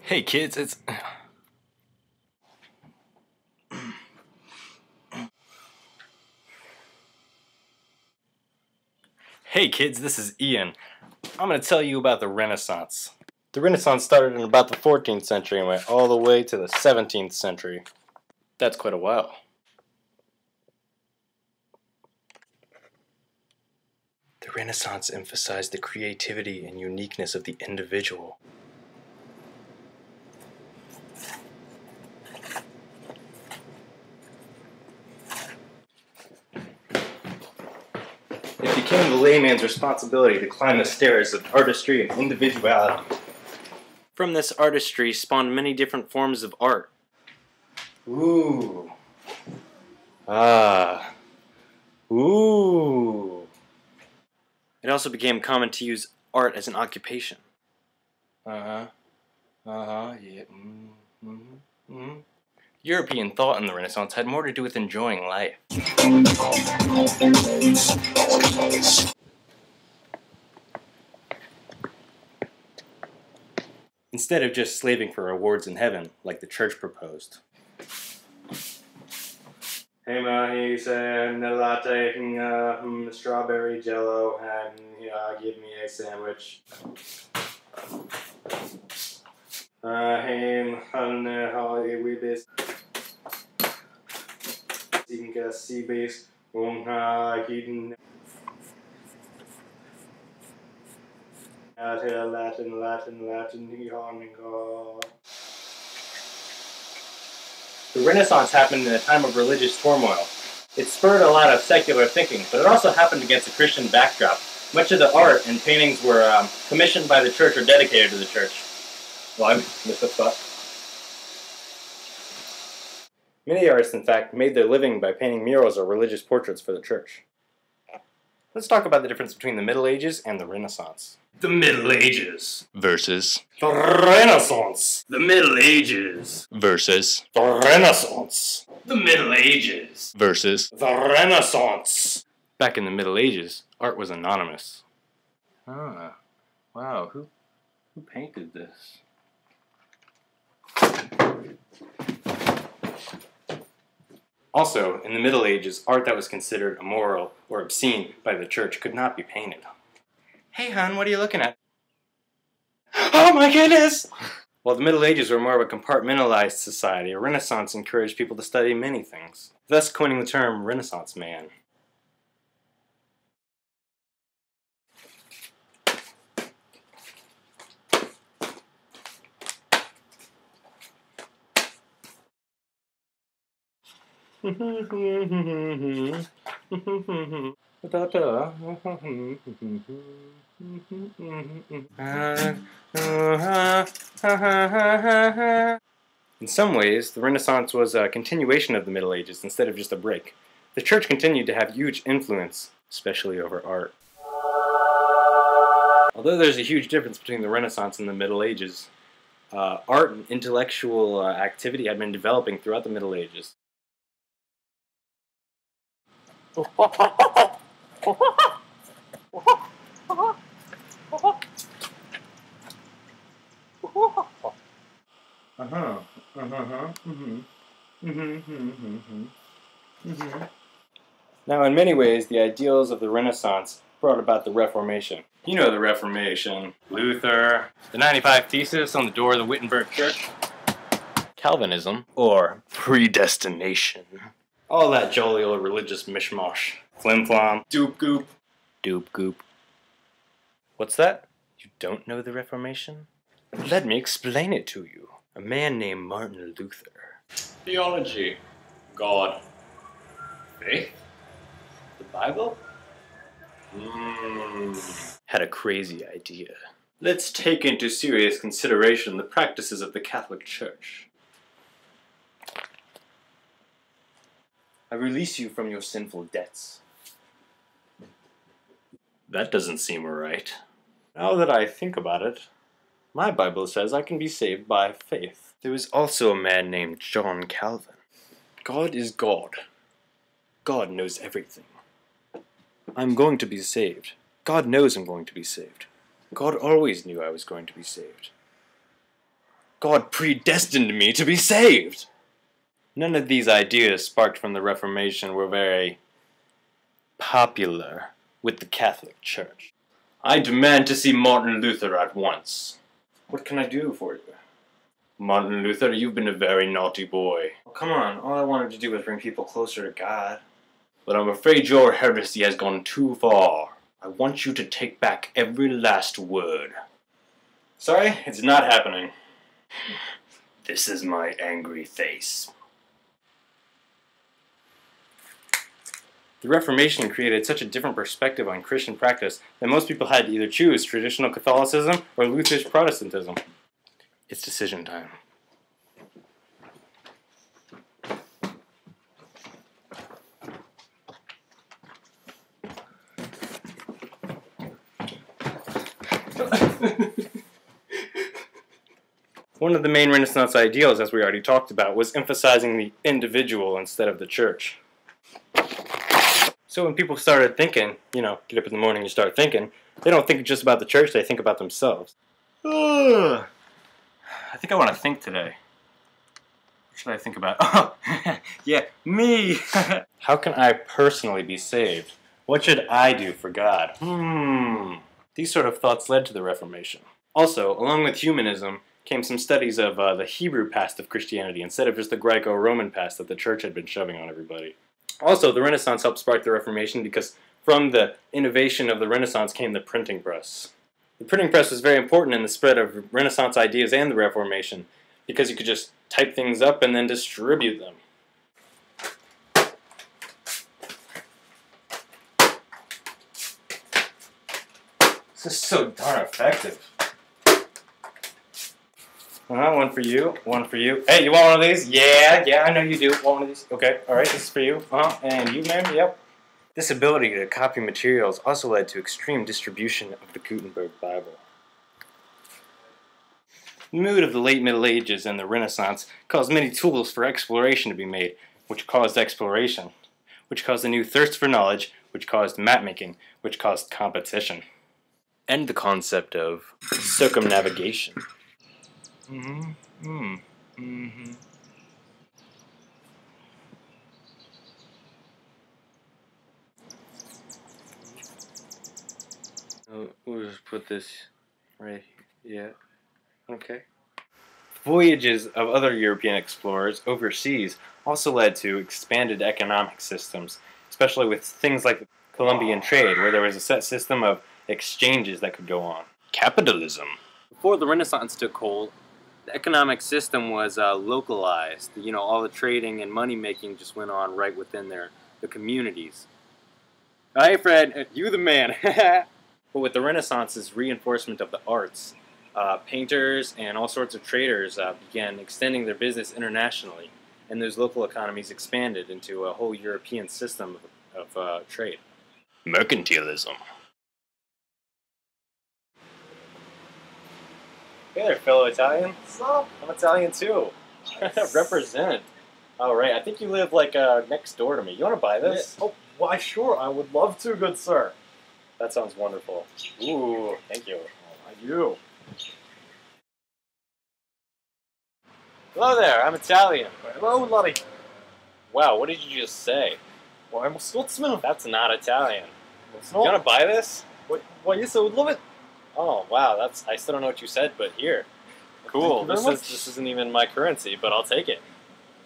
Hey kids, Hey kids, this is Ian. I'm going to tell you about the Renaissance. The Renaissance started in about the 14th century and went all the way to the 17th century. That's quite a while. The Renaissance emphasized the creativity and uniqueness of the individual. It became the layman's responsibility to climb the stairs of artistry and individuality. From this artistry spawned many different forms of art. Ooh. Ah. Ooh. It also became common to use art as an occupation. Yeah. European thought in the Renaissance had more to do with enjoying life. Instead of just slaving for rewards in heaven, like the church proposed. Hey ma, he said a latte, strawberry jello, and give me a sandwich. Hey, we bis. Singa seabase, hidden. Latin, The Renaissance happened in a time of religious turmoil. It spurred a lot of secular thinking, but it also happened against a Christian backdrop. Much of the art and paintings were commissioned by the church or dedicated to the church. Well, I missed a spot. Many artists, in fact, made their living by painting murals or religious portraits for the church. Let's talk about the difference between the Middle Ages and the Renaissance. The Middle Ages Versus the Renaissance. the Middle Ages Versus the Renaissance the Middle Ages versus the Renaissance. Back in the Middle Ages, art was anonymous. Ah, wow, who painted this? Also, in the Middle Ages, art that was considered immoral or obscene by the church could not be painted. Hey, hon, what are you looking at? Oh my goodness! While the Middle Ages were more of a compartmentalized society, a Renaissance encouraged people to study many things, thus coining the term Renaissance man. In some ways, the Renaissance was a continuation of the Middle Ages instead of just a break. The church continued to have huge influence, especially over art. Although there's a huge difference between the Renaissance and the Middle Ages, art and intellectual activity had been developing throughout the Middle Ages. Now, in many ways, the ideals of the Renaissance brought about the Reformation. You know the Reformation. Luther, the 95 Theses on the door of the Wittenberg Church, Calvinism, or predestination. All that jolly old religious mishmash. Flim-flom, doop-goop. Doop-goop. What's that? You don't know the Reformation? Let me explain it to you. A man named Martin Luther. Theology. God. Faith. The Bible. Had a crazy idea. Let's take into serious consideration the practices of the Catholic Church. I release you from your sinful debts. That doesn't seem right. Now that I think about it, my Bible says I can be saved by faith. There was also a man named John Calvin. God is God. God knows everything. I'm going to be saved. God knows I'm going to be saved. God always knew I was going to be saved. God predestined me to be saved. None of these ideas sparked from the Reformation were very popular with the Catholic Church. I demand to see Martin Luther at once. What can I do for you? Martin Luther, you've been a very naughty boy. Oh, come on, all I wanted to do was bring people closer to God. But I'm afraid your heresy has gone too far. I want you to take back every last word. Sorry, it's not happening. This is my angry face. The Reformation created such a different perspective on Christian practice that most people had to either choose traditional Catholicism or Luther's Protestantism. It's decision time. One of the main Renaissance ideals, as we already talked about, was emphasizing the individual instead of the church. So when people started thinking, get up in the morning and start thinking, they don't think just about the church, they think about themselves. I think I want to think today. What should I think about? Oh, yeah, me! How can I personally be saved? What should I do for God? These sort of thoughts led to the Reformation. Also, along with humanism, came some studies of the Hebrew past of Christianity instead of just the Greco-Roman past that the church had been shoving on everybody. Also, the Renaissance helped spark the Reformation because from the innovation of the Renaissance came the printing press. The printing press was very important in the spread of Renaissance ideas and the Reformation because you could just type things up and then distribute them. This is so darn effective. One for you, one for you. Hey, you want one of these? Yeah, I know you do. Want one of these? Okay, alright, this is for you. And you, ma'am? Yep. This ability to copy materials also led to extreme distribution of the Gutenberg Bible. The mood of the late Middle Ages and the Renaissance caused many tools for exploration to be made, which caused exploration, which caused a new thirst for knowledge, which caused map-making, which caused competition. And the concept of circumnavigation. We'll just put this right here. Yeah. Okay. Voyages of other European explorers overseas also led to expanded economic systems, especially with things like the Columbian trade, where there was a set system of exchanges that could go on. Capitalism. Before the Renaissance took hold, the economic system was localized. All the trading and money making just went on right within the communities. Hey, Fred, you the man. But with the Renaissance's reinforcement of the arts, painters and all sorts of traders began extending their business internationally, and those local economies expanded into a whole European system of trade. Mercantilism. Hey there, fellow Italian. What's up? I'm Italian too. Represent. All right, I think you live next door to me. You want to buy this? Yeah. Oh, why sure, I would love to, good sir. That sounds wonderful. Ooh, thank you. I do. Hello there, I'm Italian. Hello, Lottie. Wow, what did you just say? Well, I'm a Scotsman. That's not Italian. It's You want to buy this? Why, yes, I would love it. Oh, wow, I still don't know what you said, but here. Cool, Thank you very much. this isn't even my currency, but I'll take it.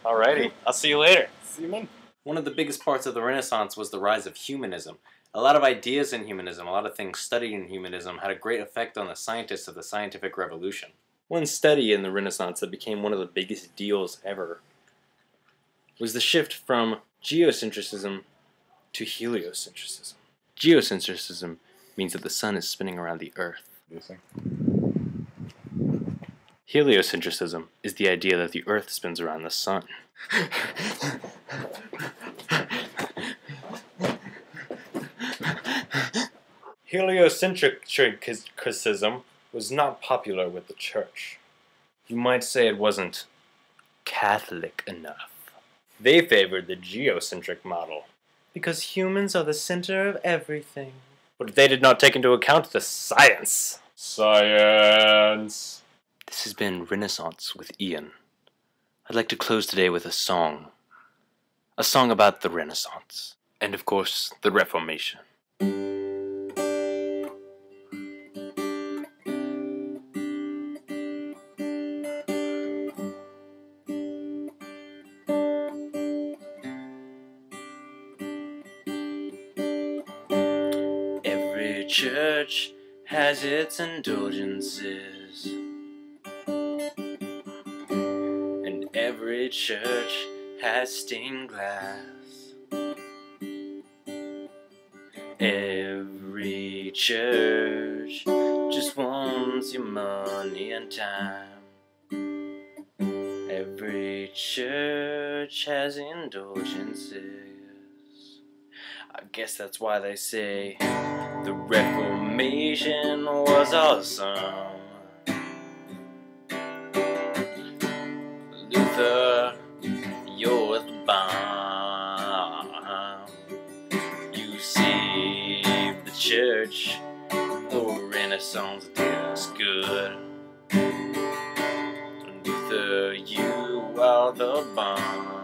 Alrighty, I'll see you later. See you, man. One of the biggest parts of the Renaissance was the rise of humanism. A lot of ideas in humanism, a lot of things studied in humanism had a great effect on the scientists of the scientific revolution. One study in the Renaissance that became one of the biggest deals ever was the shift from geocentrism to heliocentrism. Geocentrism means that the sun is spinning around the earth. Heliocentrism is the idea that the earth spins around the sun. Heliocentricism was not popular with the church. You might say it wasn't Catholic enough. They favored the geocentric model because humans are the center of everything. But they did not take into account the science. Science. This has been Renaissance with Ian. I'd like to close today with a song. A song about the Renaissance. And of course, the Reformation. Every church has its indulgences, and every church has stained glass. Every church just wants your money and time. Every church has indulgences. I guess that's why they say the Reformation was awesome. Luther, you're the bomb. You saved the church. The Renaissance did us good. Luther, you are the bomb.